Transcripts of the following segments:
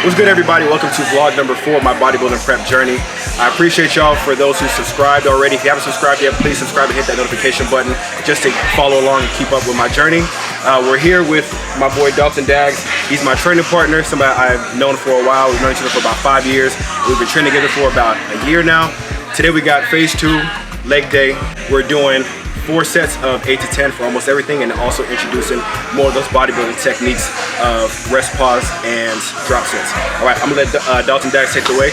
What's good, everybody? Welcome to vlog number 4 of my bodybuilding prep journey. I appreciate y'all for those who subscribed already. If you haven't subscribed yet, please subscribe and hit that notification button just to follow along and keep up with my journey. We're here with my boy Dalton Daggs. He's my training partner, somebody I've known for a while. We've known each other for about 5 years. We've been training together for about a year now. Today we got phase 2, leg day. We're doing 4 sets of 8 to 10 for almost everything, and also introducing more of those bodybuilding techniques of rest, pause, and drop sets. All right, I'm gonna let Dalton Daggs take it away.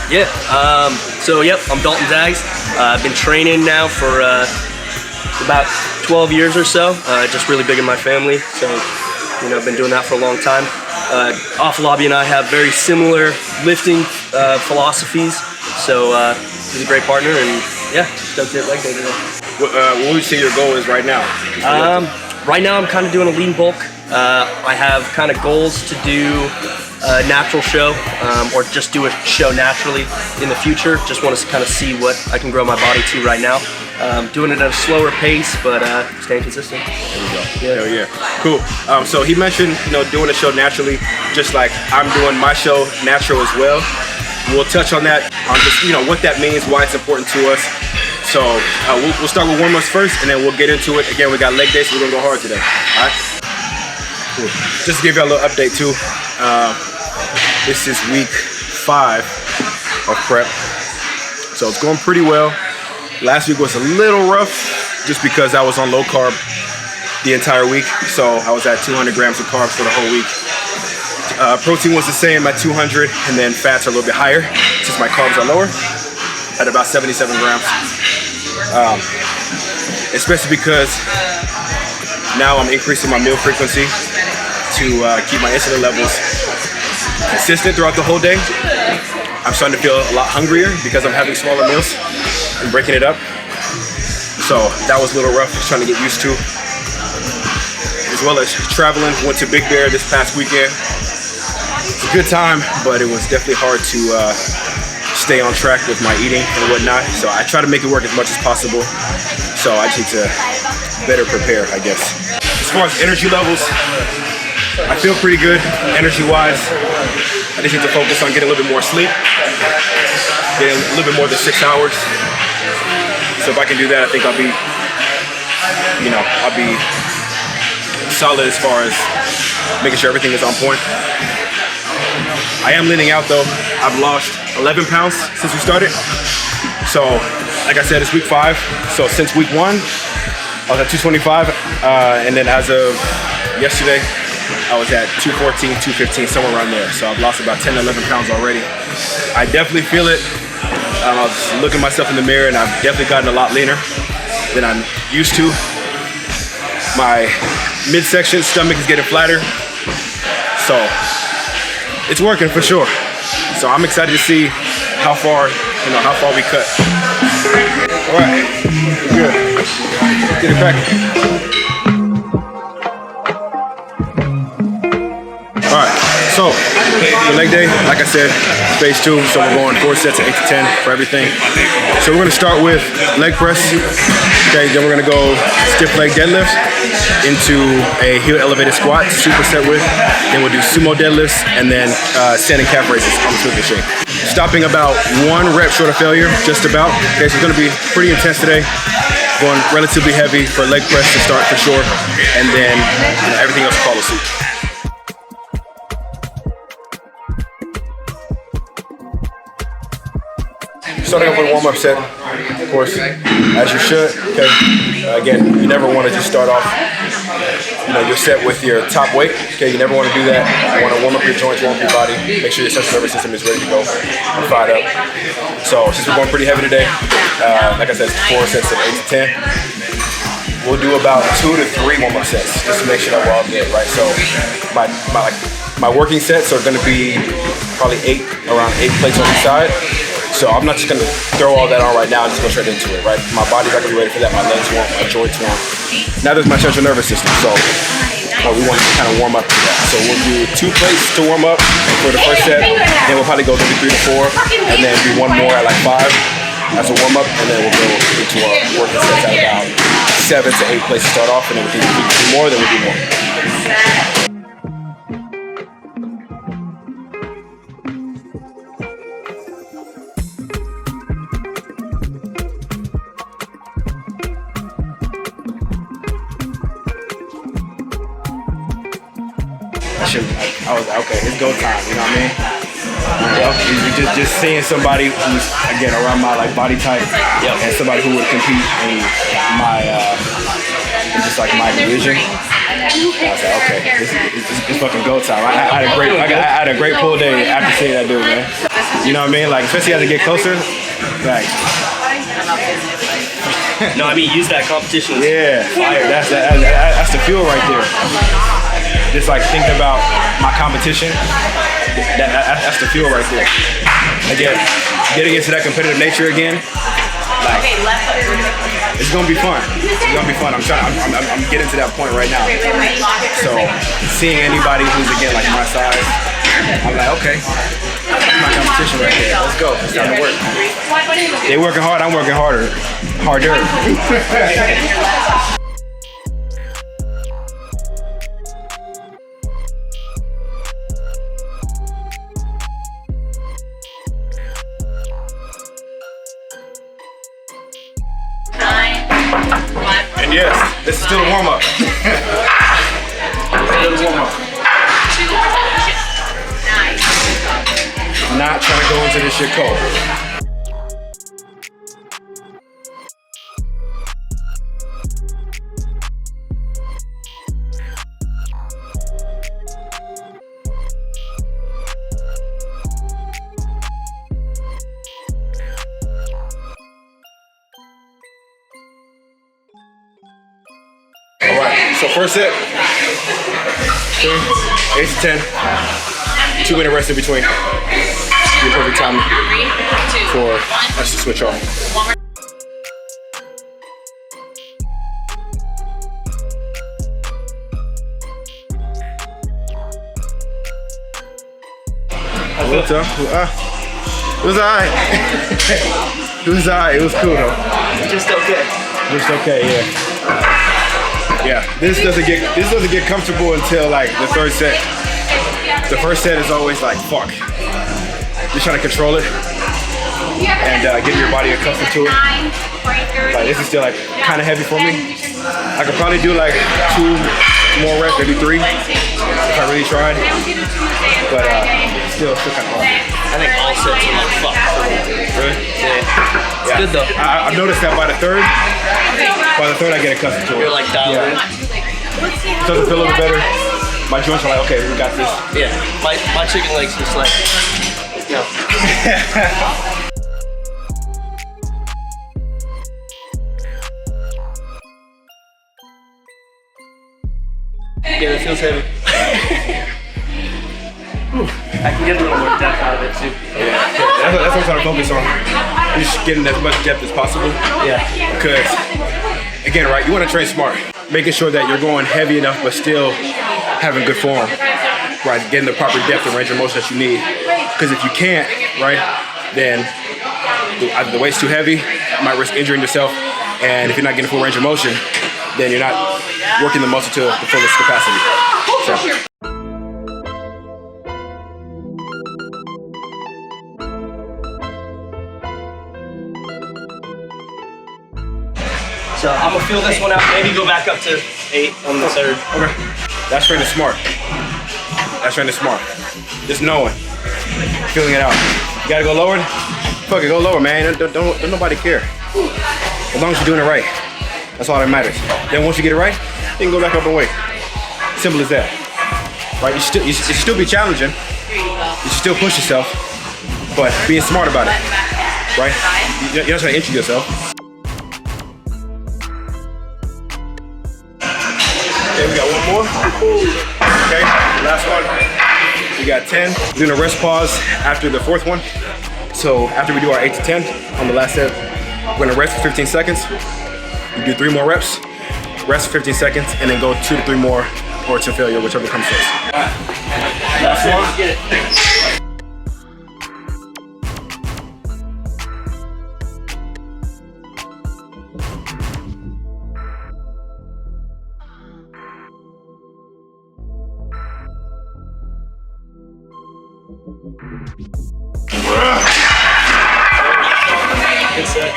Yeah, I'm Dalton Daggs. I've been training now for about 12 years or so, just really big in my family, so I've been doing that for a long time. Off Lobby and I have very similar lifting philosophies, so he's a great partner, and yeah, stoked to hit leg day today. What would you say your goal is right now? Right now I'm kind of doing a lean bulk. I have kind of goals to do a natural show, or just do a show naturally in the future. Just want to kind of see what I can grow my body to right now. Doing it at a slower pace, but staying consistent. There we go. Yeah. Hell yeah. Cool. So he mentioned, doing a show naturally, just like I'm doing my show natural as well. We'll touch on that, on just what that means, why it's important to us. So we'll start with warm-ups first, and then we'll get into it. Again, we got leg day, so we're gonna go hard today. All right. Cool. Just to give you a little update too. This is week 5 of prep, so it's going pretty well. Last week was a little rough, just because I was on low carb the entire week. So I was at 200 grams of carbs for the whole week. Protein was the same at 200, and then fats are a little bit higher since my carbs are lower, at about 77 grams. Especially because now I'm increasing my meal frequency to keep my insulin levels consistent throughout the whole day. I'm starting to feel a lot hungrier because I'm having smaller meals and breaking it up. So that was a little rough, just trying to get used to. As well as traveling, went to Big Bear this past weekend. It's a good time, but it was definitely hard to stay on track with my eating and whatnot. So I try to make it work as much as possible. So I just need to better prepare, I guess. As far as energy levels, I feel pretty good energy-wise. I just need to focus on getting a little bit more sleep, getting a little bit more than 6 hours. So if I can do that, I think I'll be solid as far as making sure everything is on point. I am leaning out though. I've lost 11 pounds since we started. So, like I said, it's week 5. So since week 1, I was at 225, and then as of yesterday, I was at 214, 215, somewhere around there. So I've lost about 10 to 11 pounds already. I definitely feel it. I was looking myself in the mirror, and I've definitely gotten a lot leaner than I'm used to. My midsection stomach is getting flatter. So it's working for sure. So I'm excited to see how far we cut. All right, good. Get it cracking. All right, so for leg day, like I said, phase 2, so we're going 4 sets of 8 to 10 for everything. So we're gonna start with leg press. Okay, then we're gonna go stiff leg deadlifts into a heel elevated squat, superset width. Then we'll do sumo deadlifts, and then standing calf raises on the Smith machine. Stopping about 1 rep short of failure, just about. Okay, so it's gonna be pretty intense today. Going relatively heavy for leg press to start for sure, and then everything else will follow suit. Starting off with a warm-up set, of course, as you should. Okay. Again, you never want to just start off, your set with your top weight. Okay, you never want to do that. You want to warm up your joints, warm up your body, make sure your central nervous system is ready to go and fired up. So since we're going pretty heavy today, like I said, it's 4 sets of 8 to 10. We'll do about 2 to 3 warm-up sets just to make sure that we're all good, right? So my working sets are going to be probably around 8 plates on each side. So I'm not just gonna throw all that on right now and just go straight into it, right? My body's not gonna be ready for that, my legs won't, my joints won't. Now there's my central nervous system, so we want to kind of warm up to that. So we'll do 2 plates to warm up for the first set, then we'll probably go maybe 3 to 4, and then do 1 more at like 5 as a warm up, and then we'll go into our working sets at about 7 to 8 plates to start off, and then we can do more, then we'll do more. I was like, okay, it's go time. You know what I mean? Just seeing somebody who's again around my like body type, and somebody who would compete in my just like my division. I was like, okay, it's fucking go time. I had a great pull day after seeing that dude, man. You know what I mean? Like especially as I get closer, like. No, I mean use that competition. Yeah, fire. That's the fuel right there. Just like thinking about my competition. That's the fuel right there. Again, getting into that competitive nature again. Like, it's gonna be fun. It's gonna be fun. I'm getting to that point right now. So seeing anybody who's again like my size, I'm like, okay, that's my competition right there. Let's go. It's time to work. They working hard. I'm working harder. Harder. And yes, this is still a warm-up. Still a warm-up. Not trying to go into this shit cold. So first set, 8 to 10, 2-minute rest in between. Be a perfect time for us to switch off. What's up? It was alright. It was alright. It was cool though. Just okay. Just okay, yeah. Yeah, this doesn't get comfortable until like the third set. The first set is always like fuck. Just trying to control it and get your body accustomed to it. Like this is still like kind of heavy for me. I could probably do like 2 more reps, maybe 3 if I really tried. But still kind of hard. I think all sets are like fuck. Really? Yeah. It's good though. I've noticed that by the third I get accustomed to it. You're like dialed in. It doesn't feel a little better. My joints are like, okay, we got this. Yeah. My chicken legs just like, no. Yeah, it feels heavy. I can get a little more depth out of it too. Yeah, that's what I'm trying to focus on. Just getting as much depth as possible. Yeah. Because, again, right, you want to train smart. Making sure that you're going heavy enough but still having good form. Right, getting the proper depth and range of motion that you need. Because if you can't, right, then either the weight's too heavy, you might risk injuring yourself. And if you're not getting full range of motion, then you're not working the muscle to the fullest capacity. So. So I'm gonna feel this one out, maybe go back up to 8 on the third. Okay. That's training smart. That's training smart. Just knowing. Feeling it out. You gotta go lower? Fuck it, go lower, man. Don't nobody care. As long as you're doing it right. That's all that matters. Then once you get it right, you can go back up and weight. Simple as that. Right? You should still be challenging. You should still push yourself. But being smart about it. Right? You're not trying to injure yourself. Okay, we got one more. Okay, last one. We got 10. We're doing a rest pause after the 4th one. So after we do our 8 to 10 on the last set, we're gonna rest for 15 seconds. You do 3 more reps, rest for 15 seconds, and then go 2 to 3 more or to failure, whichever comes first. Last one. Good set.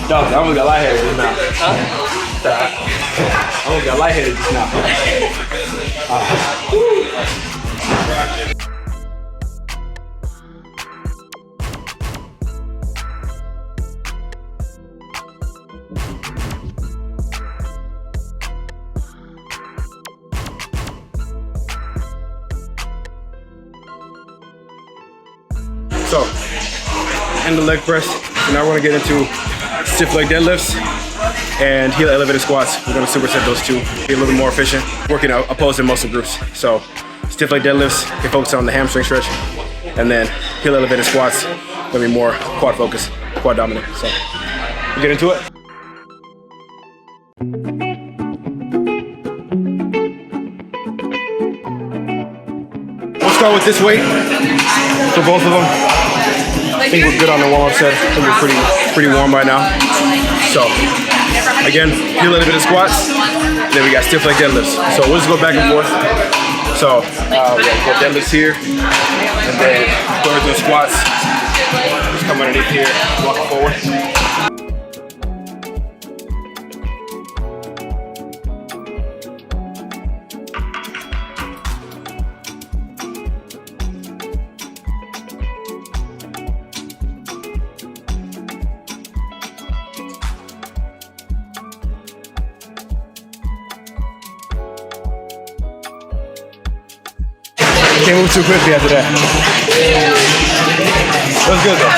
Dog, I almost got lightheaded just now. Huh? I almost got lightheaded just now. So, and the leg press. So now we're gonna get into stiff leg deadlifts and heel elevated squats. We're gonna superset those two, be a little bit more efficient, working out opposing muscle groups. So, stiff leg deadlifts, can focus on the hamstring stretch, and then heel elevated squats, gonna be more quad focused, quad dominant. So, we get into it. We'll start with this weight for both of them. I think we're good on the warm-up set. I think we're pretty warm right now. So, again, heel elevated squats. Then we got stiff leg deadlifts. So we'll just go back and forth. So we'll go deadlifts here, and then go into the squats. Just come underneath here, walk forward. Can't move too quickly after that. That was good though.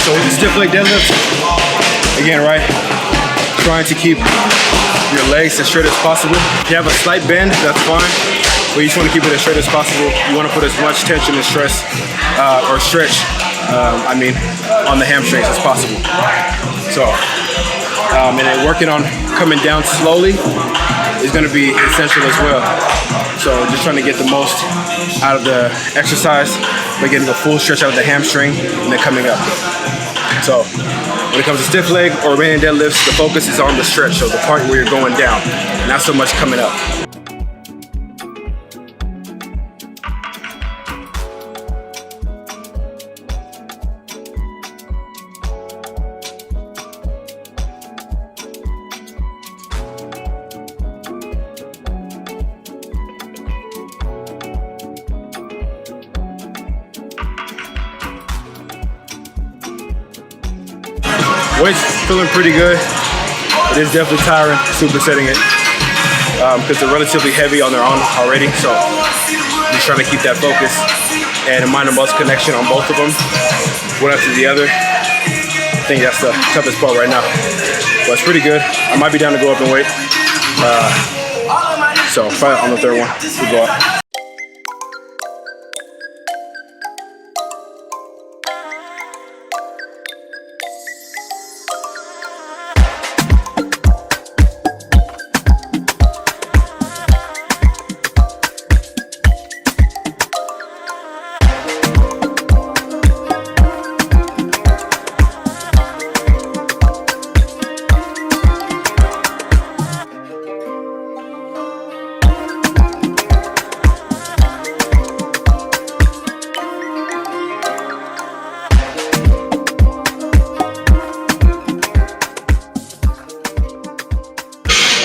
So with the stiff leg deadlift, again, right, trying to keep your legs as straight as possible. If you have a slight bend, that's fine, but you just want to keep it as straight as possible. You want to put as much tension and stress or stretch, on the hamstrings as possible. So, and then working on coming down slowly is going to be essential as well. So just trying to get the most out of the exercise by getting a full stretch out of the hamstring and then coming up. So when it comes to stiff leg or remaining deadlifts, the focus is on the stretch, so the part where you're going down, not so much coming up. Weight's feeling pretty good. It is definitely tiring, supersetting it, because they're relatively heavy on their own already. So just trying to keep that focus and a mind and muscle connection on both of them, one after the other. I think that's the toughest part right now, but it's pretty good. I might be down to go up in weight. So probably on the third one, we'll go up.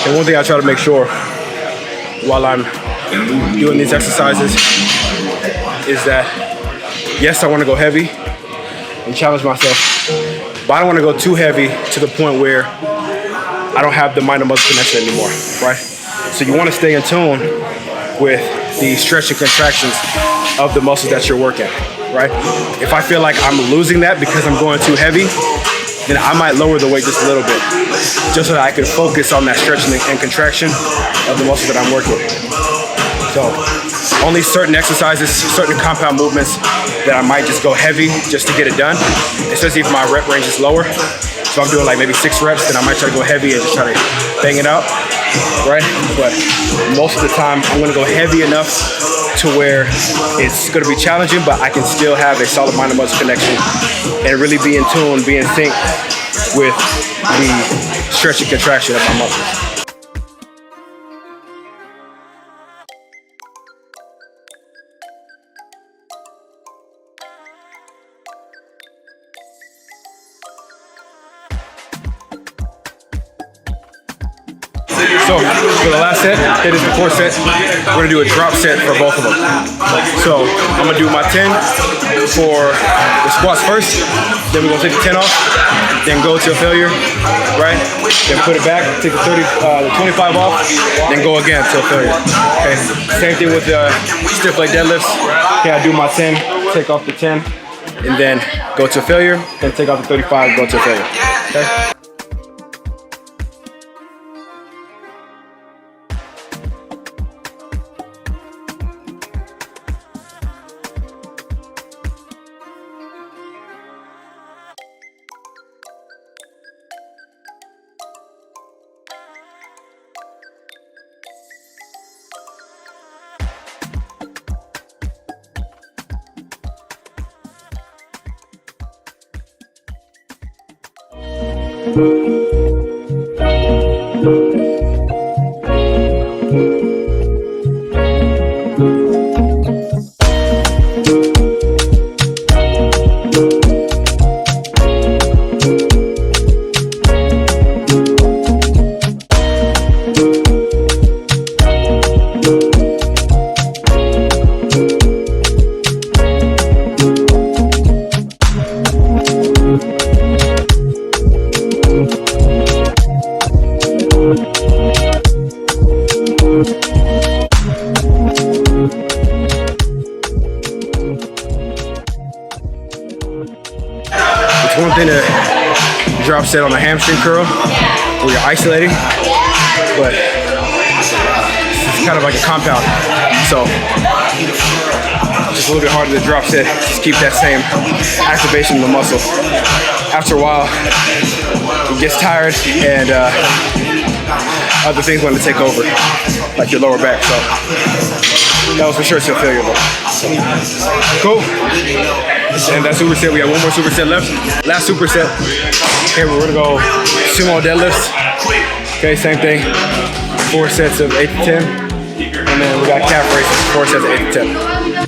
And one thing I try to make sure while I'm doing these exercises is that, yes, I want to go heavy and challenge myself, but I don't want to go too heavy to the point where I don't have the mind and muscle connection anymore, right? So you want to stay in tune with the stretch and contractions of the muscles that you're working, right? If I feel like I'm losing that because I'm going too heavy, then I might lower the weight just a little bit, just so that I can focus on that stretching and contraction of the muscles that I'm working with. So only certain exercises, certain compound movements that I might just go heavy just to get it done, especially if my rep range is lower. So I'm doing like maybe 6 reps, then I might try to go heavy and just try to bang it out, right? But most of the time, I'm gonna go heavy enough to where it's going to be challenging, but I can still have a solid mind and muscle connection and really be in tune, be in sync with the stretch and contraction of my muscles. So for the last set, it is the fourth set, we're gonna do a drop set for both of them. So I'm gonna do my 10 for the squats first, then we're gonna take the 10 off, then go to a failure, right? Then put it back, take the 25 off, then go again to a failure. Okay, same thing with the stiff leg deadlifts. Okay, I do my 10, take off the 10, and then go to a failure, then take off the 35, go to a failure, okay? It's one thing to drop set on a hamstring curl where you're isolating, but it's kind of like a compound. So just a little bit harder to drop set, just keep that same activation of the muscle. After a while, it gets tired and other things want to take over, like your lower back. So that was for sure still failure though. Cool. And that superset, we got one more superset left. Last superset. Okay, we're gonna go sumo deadlifts. Okay, same thing. 4 sets of 8 to 10. And then we got calf raises, 4 sets of 8 to 10.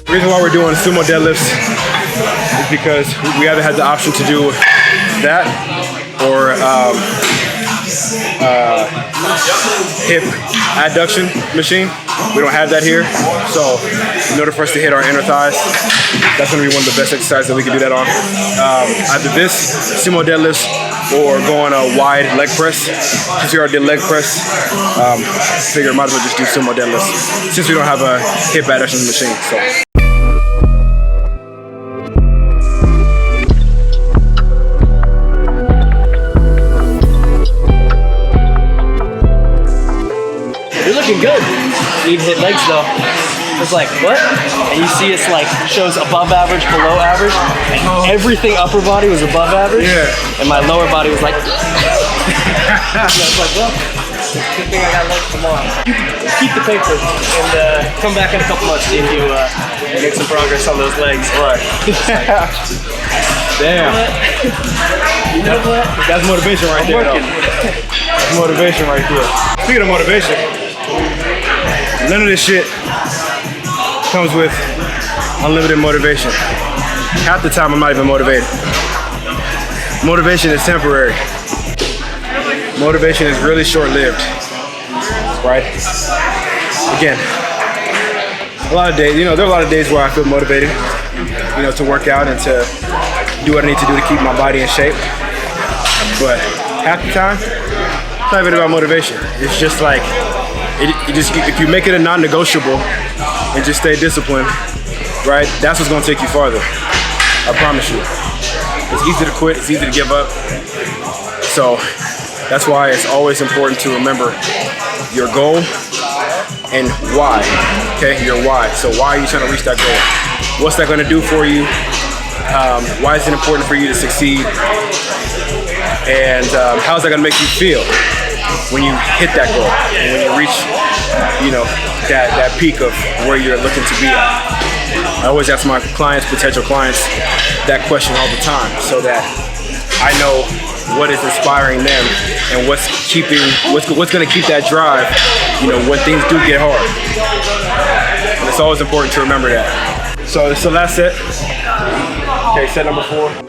The reason why we're doing sumo deadlifts is because we either had the option to do that or hip adduction machine. We don't have that here, so in order for us to hit our inner thighs, that's going to be one of the best exercises that we can do that on. Either this, sumo deadlifts, or going a wide leg press. Since we already did leg press, figure might as well just do sumo deadlifts since we don't have a hip adduction machine. So. You're looking good. Need to hit legs though. It's like, what? And you see it's like, shows above average, below average. And everything upper body was above average. Yeah. And my lower body was like, I was like, well, good thing I got legs tomorrow. Keep the paper and come back in a couple months, see if you make some progress on those legs. Right. Damn. You know what? That's motivation right there, though. That's motivation right there. Speaking of motivation, none of this shit comes with unlimited motivation. Half the time I'm not even motivated. Motivation is temporary. Motivation is really short-lived, right? Again, a lot of days, there are a lot of days where I feel motivated, to work out and to do what I need to do to keep my body in shape. But half the time, it's not even about motivation. It's just like, if you make it a non-negotiable and just stay disciplined, right? That's what's gonna take you farther. I promise you. It's easy to quit, it's easy to give up. So that's why it's always important to remember your goal and why, okay? Your why. So why are you trying to reach that goal? What's that gonna do for you? Why is it important for you to succeed? And how's that gonna make you feel when you hit that goal and when you reach, that peak of where you're looking to be at? I always ask my clients, potential clients, that question all the time, so that I know what is inspiring them and what's going to keep that drive, when things do get hard. And it's always important to remember that. So it's the last set. Okay, set number 4.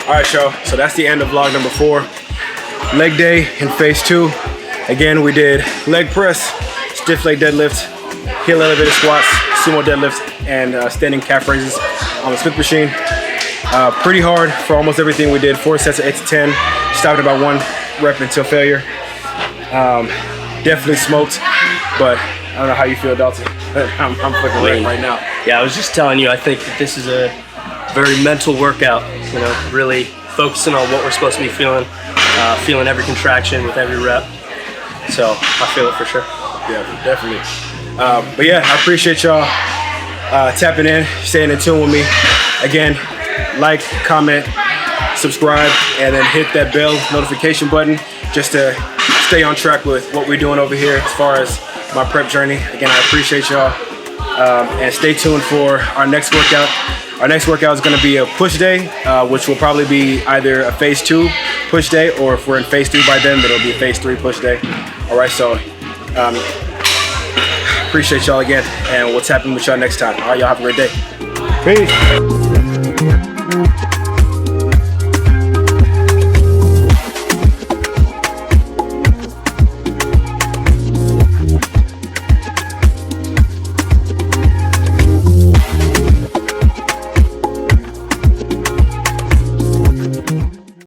All right, y'all, so that's the end of vlog number 4. Leg day in phase 2. Again, we did leg press, stiff leg deadlift, heel elevated squats, sumo deadlifts, and standing calf raises on the Smith machine. Pretty hard for almost everything we did. 4 sets of 8 to 10. Stopped about 1 rep until failure. Definitely smoked, but I don't know how you feel, Dalton. I'm fucking wrecked right now. Yeah, I was just telling you, I think that this is a very mental workout, really focusing on what we're supposed to be feeling, feeling every contraction with every rep. So I feel it for sure. Yeah, definitely. But yeah, I appreciate y'all tapping in, staying in tune with me. Again, like, comment, subscribe, and then hit that bell notification button just to stay on track with what we're doing over here as far as my prep journey. Again, I appreciate y'all. And stay tuned for our next workout. Our next workout is going to be a push day, which will probably be either a phase 2 push day, or if we're in phase 3 by then it'll be a phase 3 push day. All right, so appreciate y'all again, and we'll tap in with y'all next time. All right, y'all have a great day. Peace.